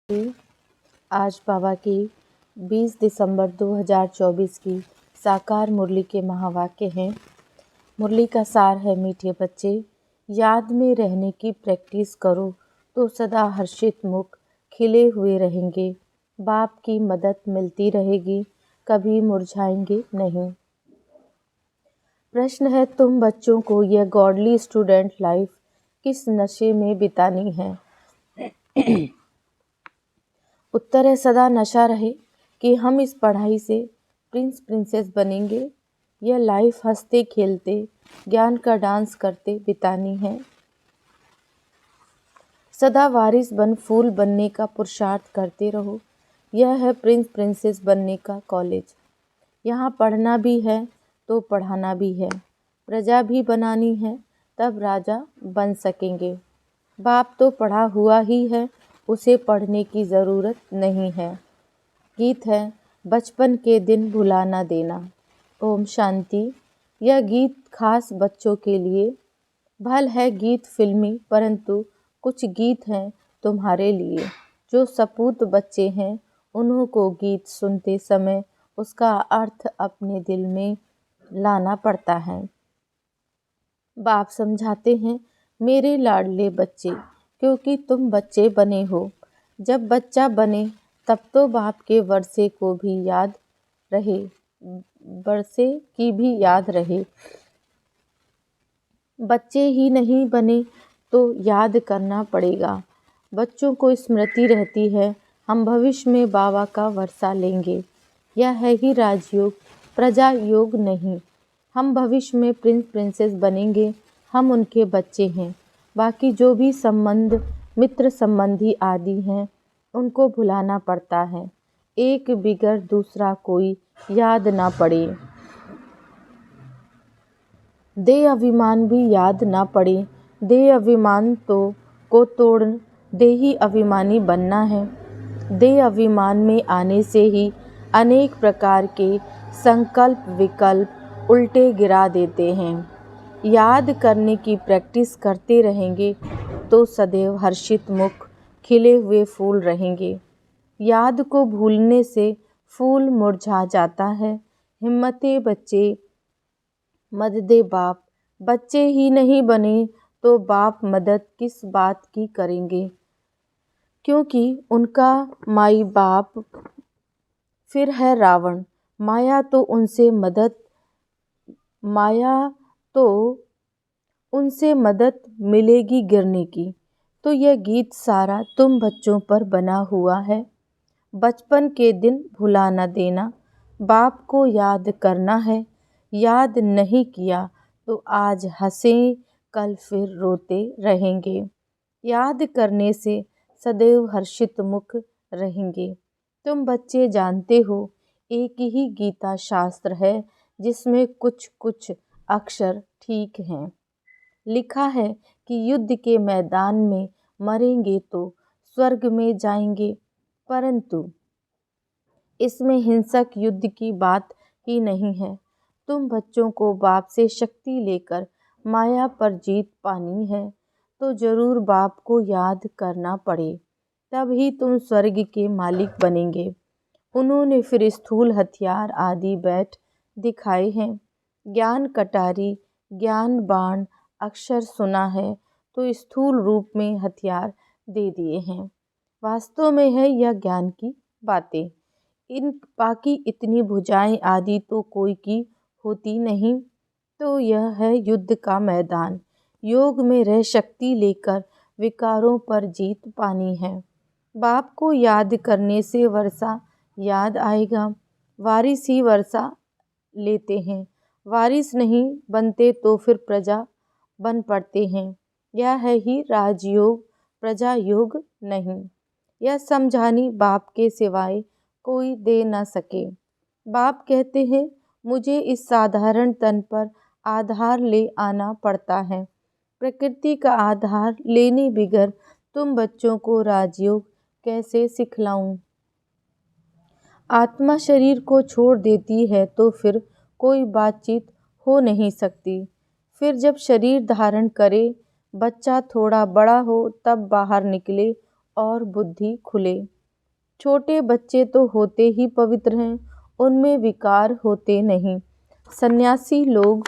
आज बाबा की 20 दिसंबर 2024 की साकार मुरली के महावाक्य हैं। मुरली का सार है, मीठे बच्चे याद में रहने की प्रैक्टिस करो तो सदा हर्षित मुख खिले हुए रहेंगे। बाप की मदद मिलती रहेगी, कभी मुरझाएंगे नहीं। प्रश्न है, तुम बच्चों को यह गॉडली स्टूडेंट लाइफ किस नशे में बितानी है? उत्तर है, सदा नशा रहे कि हम इस पढ़ाई से प्रिंस प्रिंसेस बनेंगे। यह लाइफ हंसते खेलते ज्ञान का डांस करते बितानी है। सदा वारिस बन फूल बनने का पुरुषार्थ करते रहो। यह है प्रिंस प्रिंसेस बनने का कॉलेज। यहाँ पढ़ना भी है तो पढ़ाना भी है। प्रजा भी बनानी है, तब राजा बन सकेंगे। बाप तो पढ़ा हुआ ही है, उसे पढ़ने की ज़रूरत नहीं है। गीत है, बचपन के दिन भुला ना देना। ओम शांति। यह गीत खास बच्चों के लिए। भल है गीत फिल्मी, परंतु कुछ गीत हैं तुम्हारे लिए। जो सपूत बच्चे हैं, उन्हों को गीत सुनते समय उसका अर्थ अपने दिल में लाना पड़ता है। बाप समझाते हैं, मेरे लाडले बच्चे, क्योंकि तुम बच्चे बने हो। जब बच्चा बने तब तो बाप के वर्षे को भी याद रहे, वर्षे की भी याद रहे। बच्चे ही नहीं बने तो याद करना पड़ेगा। बच्चों को स्मृति रहती है, हम भविष्य में बाबा का वर्षा लेंगे। यह है ही राजयोग, प्रजा योग नहीं। हम भविष्य में प्रिंस प्रिंसेस बनेंगे, हम उनके बच्चे हैं। बाकी जो भी संबंध, मित्र संबंधी आदि हैं, उनको भुलाना पड़ता है। एक बिगर दूसरा कोई याद ना पड़े। दे अभिमान भी याद ना पड़े। दे अभिमान को तोड़ दे ही अभिमानी बनना है। दे अभिमान में आने से ही अनेक प्रकार के संकल्प विकल्प उल्टे गिरा देते हैं। याद करने की प्रैक्टिस करते रहेंगे तो सदैव हर्षित मुख खिले हुए फूल रहेंगे। याद को भूलने से फूल मुरझा जाता है। हिम्मते बच्चे मददे बाप। बच्चे ही नहीं बने तो बाप मदद किस बात की करेंगे, क्योंकि उनका माई बाप फिर है रावण। माया तो उनसे मदद मिलेगी गिरने की। तो यह गीत सारा तुम बच्चों पर बना हुआ है। बचपन के दिन भुला न देना, बाप को याद करना है। याद नहीं किया तो आज हंसें, कल फिर रोते रहेंगे। याद करने से सदैव हर्षित मुख रहेंगे। तुम बच्चे जानते हो, एक ही गीता शास्त्र है जिसमें कुछ कुछ अक्षर ठीक हैं। लिखा है कि युद्ध के मैदान में मरेंगे तो स्वर्ग में जाएंगे, परंतु इसमें हिंसक युद्ध की बात ही नहीं है। तुम बच्चों को बाप से शक्ति लेकर माया पर जीत पानी है, तो जरूर बाप को याद करना पड़े, तभी तुम स्वर्ग के मालिक बनेंगे। उन्होंने फिर स्थूल हथियार आदि बैठ दिखाए हैं। ज्ञान कटारी, ज्ञान बाण अक्षर सुना है तो स्थूल रूप में हथियार दे दिए हैं। वास्तव में है यह ज्ञान की बातें। इन बाकी इतनी भुजाएं आदि तो कोई की होती नहीं। तो यह है युद्ध का मैदान। योग में रह शक्ति लेकर विकारों पर जीत पानी है। बाप को याद करने से वर्षा याद आएगा। वारिस ही वर्षा लेते हैं, वारिस नहीं बनते तो फिर प्रजा बन पड़ते हैं। यह है ही राजयोग, प्रजा योग नहीं। यह समझानी बाप के सिवाय कोई दे न सके। बाप कहते हैं, मुझे इस साधारण तन पर आधार ले आना पड़ता है। प्रकृति का आधार लेने बिगर तुम बच्चों को राजयोग कैसे सिखलाऊं? आत्मा शरीर को छोड़ देती है तो फिर कोई बातचीत हो नहीं सकती। फिर जब शरीर धारण करे, बच्चा थोड़ा बड़ा हो, तब बाहर निकले और बुद्धि खुले। छोटे बच्चे तो होते ही पवित्र हैं, उनमें विकार होते नहीं। सन्यासी लोग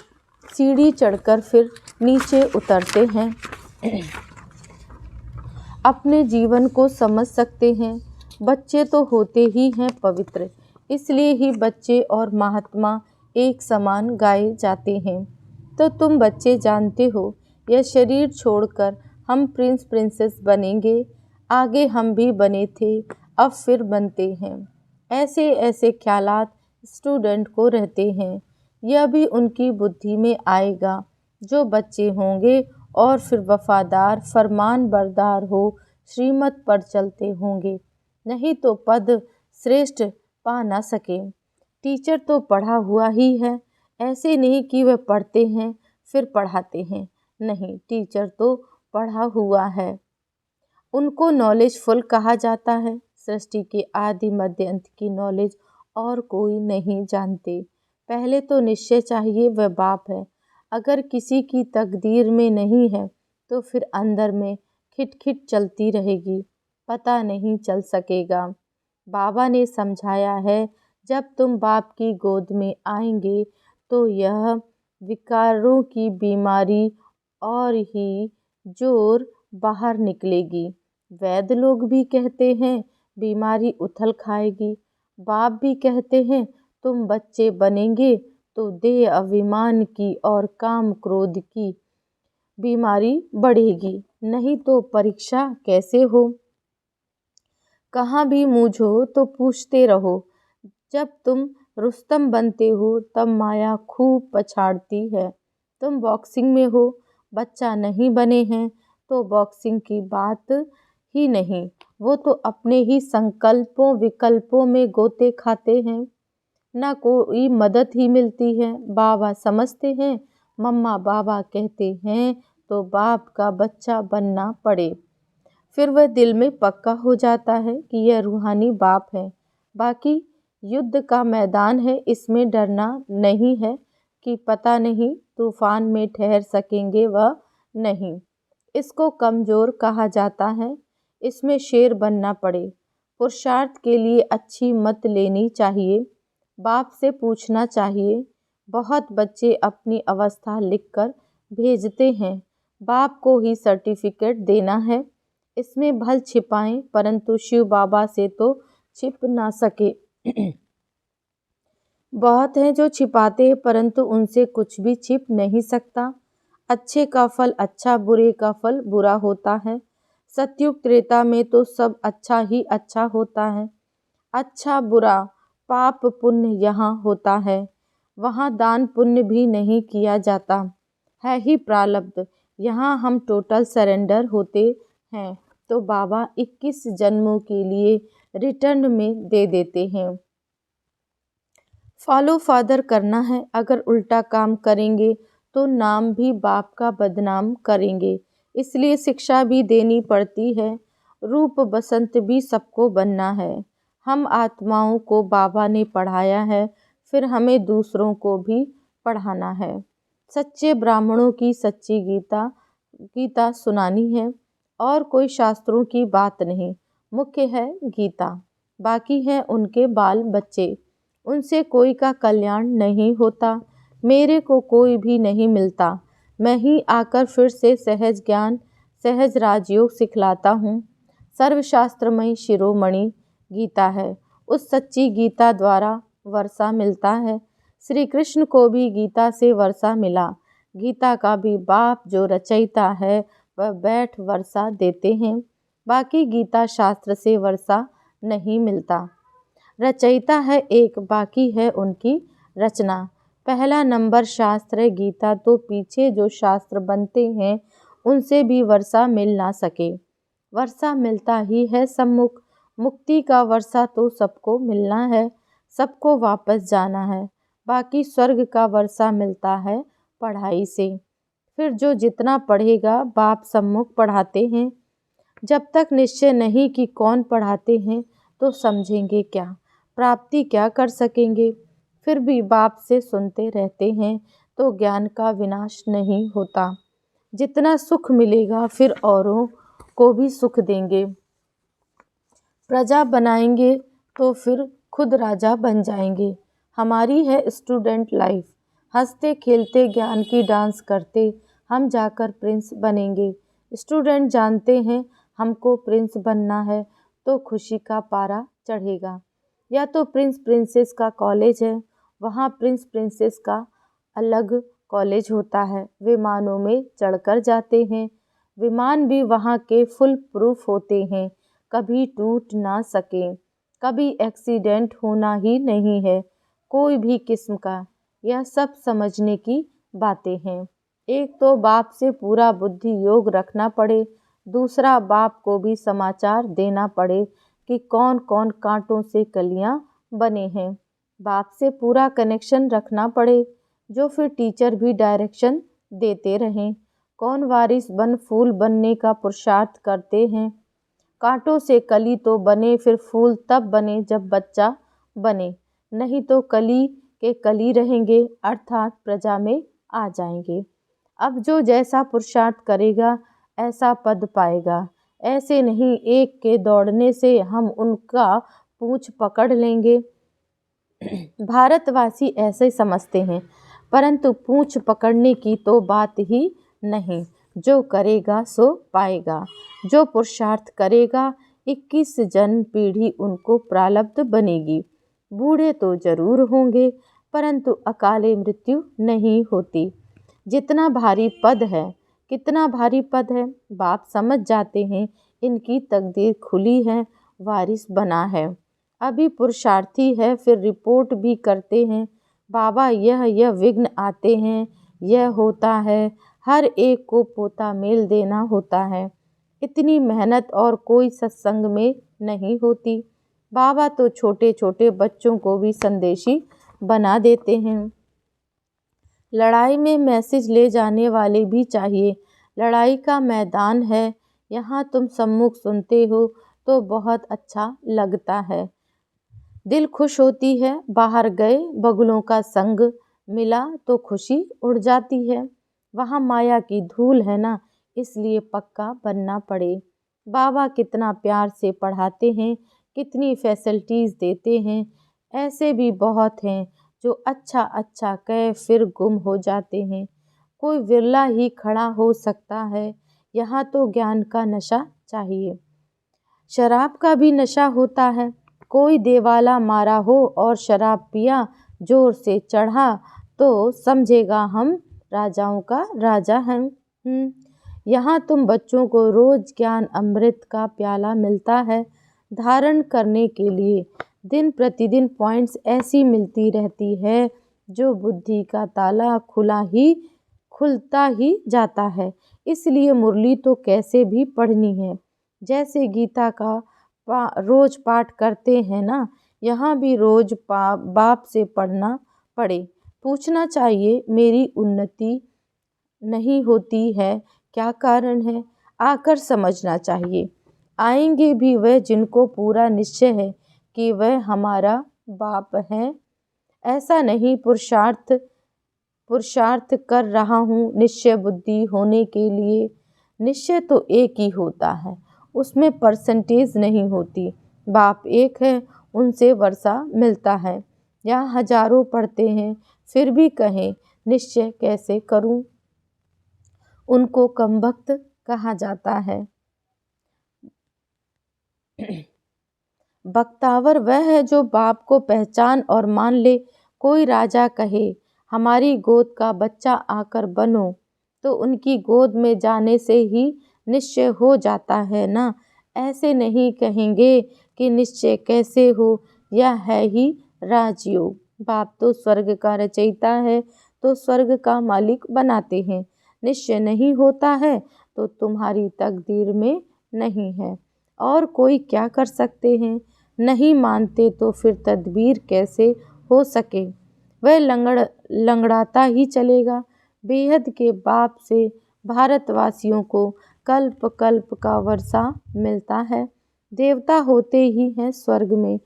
सीढ़ी चढ़कर फिर नीचे उतरते हैं, अपने जीवन को समझ सकते हैं। बच्चे तो होते ही हैं पवित्र, इसलिए ही बच्चे और महात्मा एक समान गाए जाते हैं। तो तुम बच्चे जानते हो, यह शरीर छोड़कर हम प्रिंस प्रिंसेस बनेंगे। आगे हम भी बने थे, अब फिर बनते हैं। ऐसे ऐसे ख्यालात स्टूडेंट को रहते हैं। यह भी उनकी बुद्धि में आएगा। जो बच्चे होंगे और फिर वफादार फरमान बरदार हो, श्रीमत पर चलते होंगे, नहीं तो पद श्रेष्ठ पा ना सके। टीचर तो पढ़ा हुआ ही है, ऐसे नहीं कि वह पढ़ते हैं फिर पढ़ाते हैं। नहीं, टीचर तो पढ़ा हुआ है। उनको नॉलेजफुल कहा जाता है। सृष्टि के आदि मध्य अंत की नॉलेज और कोई नहीं जानते। पहले तो निश्चय चाहिए वह बाप है। अगर किसी की तकदीर में नहीं है तो फिर अंदर में खिटखिट चलती रहेगी, पता नहीं चल सकेगा। बाबा ने समझाया है, जब तुम बाप की गोद में आएंगे तो यह विकारों की बीमारी और ही जोर बाहर निकलेगी। वैद्य लोग भी कहते हैं बीमारी उथल खाएगी। बाप भी कहते हैं तुम बच्चे बनेंगे तो देह अभिमान की और काम क्रोध की बीमारी बढ़ेगी, नहीं तो परीक्षा कैसे हो। कहाँ भी मूझो तो पूछते रहो। जब तुम रुस्तम बनते हो तब माया खूब पछाड़ती है। तुम बॉक्सिंग में हो, बच्चा नहीं बने हैं तो बॉक्सिंग की बात ही नहीं। वो तो अपने ही संकल्पों विकल्पों में गोते खाते हैं, ना कोई मदद ही मिलती है। बाबा समझते हैं, मम्मा बाबा कहते हैं तो बाप का बच्चा बनना पड़े। फिर वह दिल में पक्का हो जाता है कि यह रूहानी बाप है। बाकी युद्ध का मैदान है, इसमें डरना नहीं है कि पता नहीं तूफान में ठहर सकेंगे वह नहीं। इसको कमज़ोर कहा जाता है, इसमें शेर बनना पड़े। पुरुषार्थ के लिए अच्छी मत लेनी चाहिए, बाप से पूछना चाहिए। बहुत बच्चे अपनी अवस्था लिखकर भेजते हैं, बाप को ही सर्टिफिकेट देना है। इसमें भल छिपाएं, परंतु शिव बाबा से तो छिप ना सके। बहुत हैं जो छिपाते हैं, परंतु उनसे कुछ भी छिप नहीं सकता। अच्छे का फल अच्छा, बुरे का फल बुरा होता है। सतयुग त्रेता में तो सब अच्छा ही अच्छा होता है। अच्छा बुरा पाप पुण्य यहाँ होता है, वहाँ दान पुण्य भी नहीं किया जाता है ही प्रारब्ध। यहाँ हम टोटल सरेंडर होते हैं तो बाबा 21 जन्मों के लिए रिटर्न में दे देते हैं। फॉलो फादर करना है, अगर उल्टा काम करेंगे तो नाम भी बाप का बदनाम करेंगे। इसलिए शिक्षा भी देनी पड़ती है। रूप बसंत भी सबको बनना है। हम आत्माओं को बाबा ने पढ़ाया है, फिर हमें दूसरों को भी पढ़ाना है। सच्चे ब्राह्मणों की सच्ची गीता सुनानी है, और कोई शास्त्रों की बात नहीं। मुख्य है गीता, बाकी हैं उनके बाल बच्चे। उनसे कोई का कल्याण नहीं होता। मेरे को कोई भी नहीं मिलता, मैं ही आकर फिर से सहज ज्ञान सहज राजयोग सिखलाता हूँ। सर्वशास्त्रमयी शिरोमणि गीता है, उस सच्ची गीता द्वारा वर्षा मिलता है। श्री कृष्ण को भी गीता से वर्षा मिला। गीता का भी बाप जो रचयिता है वह बैठ वर्षा देते हैं। बाकी गीता शास्त्र से वर्षा नहीं मिलता। रचयिता है एक, बाकी है उनकी रचना। पहला नंबर शास्त्र है गीता, तो पीछे जो शास्त्र बनते हैं उनसे भी वर्षा मिल ना सके। वर्षा मिलता ही है सम्मुख। मुक्ति का वर्षा तो सबको मिलना है, सबको वापस जाना है। बाकी स्वर्ग का वर्षा मिलता है पढ़ाई से। फिर जो जितना पढ़ेगा बाप सम्मुख पढ़ाते हैं। जब तक निश्चय नहीं कि कौन पढ़ाते हैं तो समझेंगे क्या, प्राप्ति क्या कर सकेंगे। फिर भी बाप से सुनते रहते हैं तो ज्ञान का विनाश नहीं होता। जितना सुख मिलेगा फिर औरों को भी सुख देंगे। प्रजा बनाएंगे तो फिर खुद राजा बन जाएंगे। हमारी है स्टूडेंट लाइफ, हंसते खेलते ज्ञान की डांस करते हम जाकर प्रिंस बनेंगे। स्टूडेंट जानते हैं हमको प्रिंस बनना है तो खुशी का पारा चढ़ेगा। या तो प्रिंस प्रिंसेस का कॉलेज है, वहाँ प्रिंस प्रिंसेस का अलग कॉलेज होता है। विमानों में चढ़कर जाते हैं, विमान भी वहाँ के फुल प्रूफ होते हैं, कभी टूट ना सके, कभी एक्सीडेंट होना ही नहीं है कोई भी किस्म का। यह सब समझने की बातें हैं। एक तो बाप से पूरा बुद्धि योग रखना पड़े, दूसरा बाप को भी समाचार देना पड़े कि कौन कौन कांटों से कलियां बने हैं। बाप से पूरा कनेक्शन रखना पड़े, जो फिर टीचर भी डायरेक्शन देते रहें। कौन वारिस बन फूल बनने का पुरुषार्थ करते हैं। कांटों से कली तो बने, फिर फूल तब बने जब बच्चा बने, नहीं तो कली के कली रहेंगे, अर्थात प्रजा में आ जाएंगे। अब जो जैसा पुरुषार्थ करेगा ऐसा पद पाएगा। ऐसे नहीं एक के दौड़ने से हम उनका पूंछ पकड़ लेंगे। भारतवासी ऐसे समझते हैं, परंतु पूंछ पकड़ने की तो बात ही नहीं। जो करेगा सो पाएगा, जो पुरुषार्थ करेगा 21 जन्म पीढ़ी उनको प्रारब्ध बनेगी। बूढ़े तो जरूर होंगे, परंतु अकाले मृत्यु नहीं होती। जितना भारी पद है, कितना भारी पद है, बाप समझ जाते हैं इनकी तकदीर खुली है, वारिस बना है। अभी पुरुषार्थी है, फिर रिपोर्ट भी करते हैं, बाबा यह विघ्न आते हैं, यह होता है, हर एक को पोता मेल देना होता है। इतनी मेहनत और कोई सत्संग में नहीं होती। बाबा तो छोटे छोटे बच्चों को भी संदेशी बना देते हैं। लड़ाई में मैसेज ले जाने वाले भी चाहिए। लड़ाई का मैदान है, यहाँ तुम सम्मुख सुनते हो तो बहुत अच्छा लगता है, दिल खुश होती है। बाहर गए बगुलों का संग मिला तो खुशी उड़ जाती है। वहाँ माया की धूल है ना, इसलिए पक्का बनना पड़े। बाबा कितना प्यार से पढ़ाते हैं, कितनी फैसिलिटीज़ देते हैं। ऐसे भी बहुत हैं जो अच्छा अच्छा कह फिर गुम हो जाते हैं। कोई विरला ही खड़ा हो सकता है। यहाँ तो ज्ञान का नशा चाहिए। शराब का भी नशा होता है। कोई देवाला मारा हो और शराब पिया, जोर से चढ़ा, तो समझेगा हम राजाओं का राजा हैं। यहाँ तुम बच्चों को रोज ज्ञान अमृत का प्याला मिलता है धारण करने के लिए। दिन प्रतिदिन पॉइंट्स ऐसी मिलती रहती है जो बुद्धि का ताला खुलता ही जाता है। इसलिए मुरली तो कैसे भी पढ़नी है। जैसे गीता का रोज पाठ करते हैं ना, यहाँ भी रोज बाप से पढ़ना पड़े। पूछना चाहिए मेरी उन्नति नहीं होती है, क्या कारण है, आकर समझना चाहिए। आएंगे भी वह जिनको पूरा निश्चय है कि वह हमारा बाप है। ऐसा नहीं पुरुषार्थ कर रहा हूँ निश्चय बुद्धि होने के लिए। निश्चय तो एक ही होता है, उसमें परसेंटेज नहीं होती। बाप एक है, उनसे वर्षा मिलता है। यहाँ हजारों पढ़ते हैं, फिर भी कहें निश्चय कैसे करूं, उनको कमबख्त कहा जाता है। बख्तावर वह है जो बाप को पहचान और मान ले। कोई राजा कहे हमारी गोद का बच्चा आकर बनो, तो उनकी गोद में जाने से ही निश्चय हो जाता है ना। ऐसे नहीं कहेंगे कि निश्चय कैसे हो, यह है ही राजयोग। बाप तो स्वर्ग का रचयिता है, तो स्वर्ग का मालिक बनाते हैं। निश्चय नहीं होता है तो तुम्हारी तकदीर में नहीं है, और कोई क्या कर सकते हैं। नहीं मानते तो फिर तदबीर कैसे हो सके। वह लंगड़ाता ही चलेगा। बेहद के बाप से भारतवासियों को कल्प कल्प का वर्षा मिलता है। देवता होते ही हैं स्वर्ग में।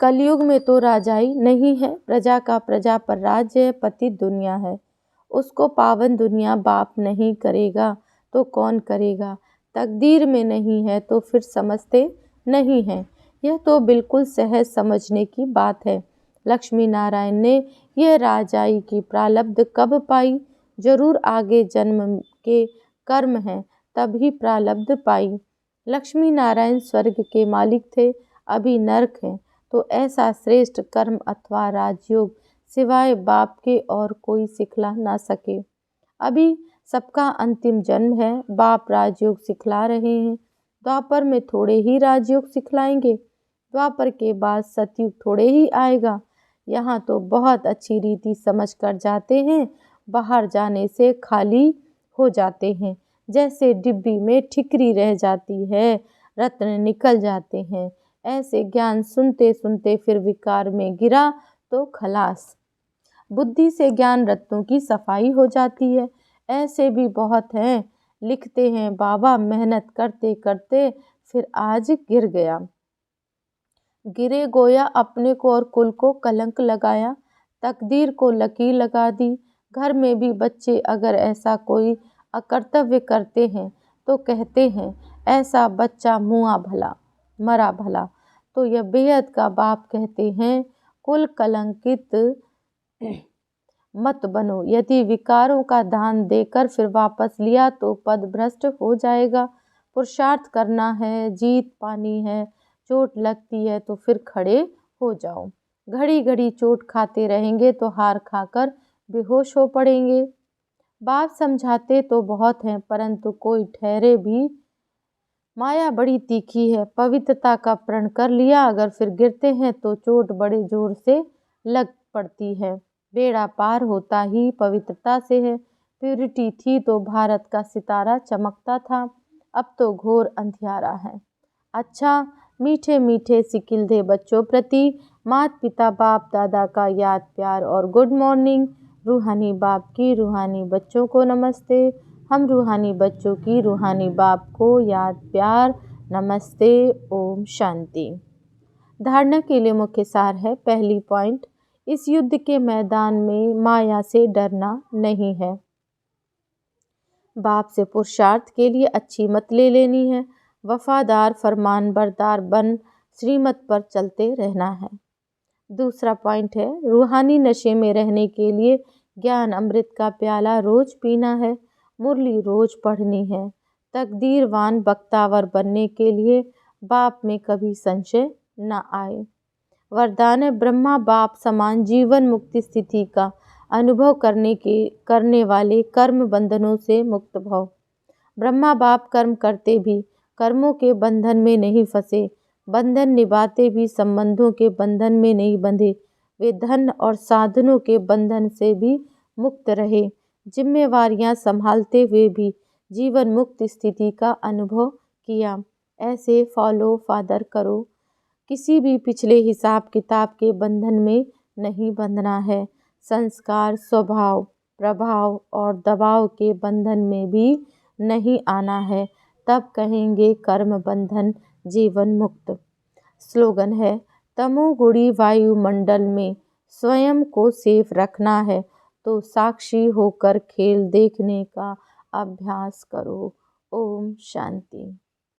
कलयुग में तो राजाई नहीं है, प्रजा का प्रजा पर राज्य है, पति दुनिया है। उसको पावन दुनिया बाप नहीं करेगा तो कौन करेगा। तकदीर में नहीं है तो फिर समझते नहीं हैं। यह तो बिल्कुल सहज समझने की बात है। लक्ष्मी नारायण ने यह राजाई की प्रारब्ध कब पाई। जरूर आगे जन्म के कर्म हैं तभी प्रारब्ध पाई। लक्ष्मी नारायण स्वर्ग के मालिक थे, अभी नरक है, तो ऐसा श्रेष्ठ कर्म अथवा राजयोग सिवाय बाप के और कोई सिखला ना सके। अभी सबका अंतिम जन्म है, बाप राजयोग सिखला रहे हैं। द्वापर में थोड़े ही राजयोग सिखलाएंगे, द्वापर के बाद सतयुग थोड़े ही आएगा। यहाँ तो बहुत अच्छी रीति समझ कर जाते हैं, बाहर जाने से खाली हो जाते हैं। जैसे डिब्बी में ठिकरी रह जाती है, रत्न निकल जाते हैं, ऐसे ज्ञान सुनते सुनते फिर विकार में गिरा तो खलास। बुद्धि से ज्ञान रत्नों की सफाई हो जाती है। ऐसे भी बहुत हैं, लिखते हैं बाबा मेहनत करते करते फिर आज गिर गया। गिरे गोया अपने को और कुल को कलंक लगाया, तकदीर को लकीर लगा दी। घर में भी बच्चे अगर ऐसा कोई अकर्तव्य करते हैं तो कहते हैं ऐसा बच्चा मुआ भला मरा भला। तो यह बेहद का बाप कहते हैं कुल कलंकित मत बनो। यदि विकारों का दान देकर फिर वापस लिया तो पद भ्रष्ट हो जाएगा। पुरुषार्थ करना है, जीत पानी है, चोट लगती है तो फिर खड़े हो जाओ। घड़ी घड़ी चोट खाते रहेंगे तो हार खाकर बेहोश हो पड़ेंगे। बाप समझाते तो बहुत हैं परंतु कोई ठहरे भी। माया बड़ी तीखी है, पवित्रता का प्रण कर लिया अगर फिर गिरते हैं तो चोट बड़े जोर से लग पड़ती है। बेड़ा पार होता ही पवित्रता से है। प्यूरिटी थी तो भारत का सितारा चमकता था, अब तो घोर अंधियारा है। अच्छा, मीठे मीठे सिकिलधे बच्चों प्रति माता पिता बाप दादा का याद प्यार और गुड मॉर्निंग। रूहानी बाप की रूहानी बच्चों को नमस्ते। हम रूहानी बच्चों की रूहानी बाप को याद प्यार नमस्ते। ओम शांति। धारणा के लिए मुख्य सार है। पहली पॉइंट, इस युद्ध के मैदान में माया से डरना नहीं है। बाप से पुरुषार्थ के लिए अच्छी मत ले लेनी है। वफादार फरमान बरदार बन श्रीमत पर चलते रहना है। दूसरा पॉइंट है, रूहानी नशे में रहने के लिए ज्ञान अमृत का प्याला रोज पीना है, मुरली रोज पढ़नी है। तकदीरवान बख्तावर बनने के लिए बाप में कभी संशय न आए। वरदान है, ब्रह्मा बाप समान जीवन मुक्ति स्थिति का अनुभव करने वाले कर्म बंधनों से मुक्त भव। ब्रह्मा बाप कर्म करते भी कर्मों के बंधन में नहीं फंसे, बंधन निभाते भी संबंधों के बंधन में नहीं बंधे। वे धन और साधनों के बंधन से भी मुक्त रहे, जिम्मेवारियां संभालते हुए भी जीवन मुक्त स्थिति का अनुभव किया। ऐसे फॉलो फादर करो। किसी भी पिछले हिसाब किताब के बंधन में नहीं बंधना है। संस्कार, स्वभाव, प्रभाव और दबाव के बंधन में भी नहीं आना है, तब कहेंगे कर्म बंधन जीवन मुक्त। स्लोगन है, तमोगुणी वायुमंडल में स्वयं को सेफ रखना है तो साक्षी होकर खेल देखने का अभ्यास करो। ओम शांति।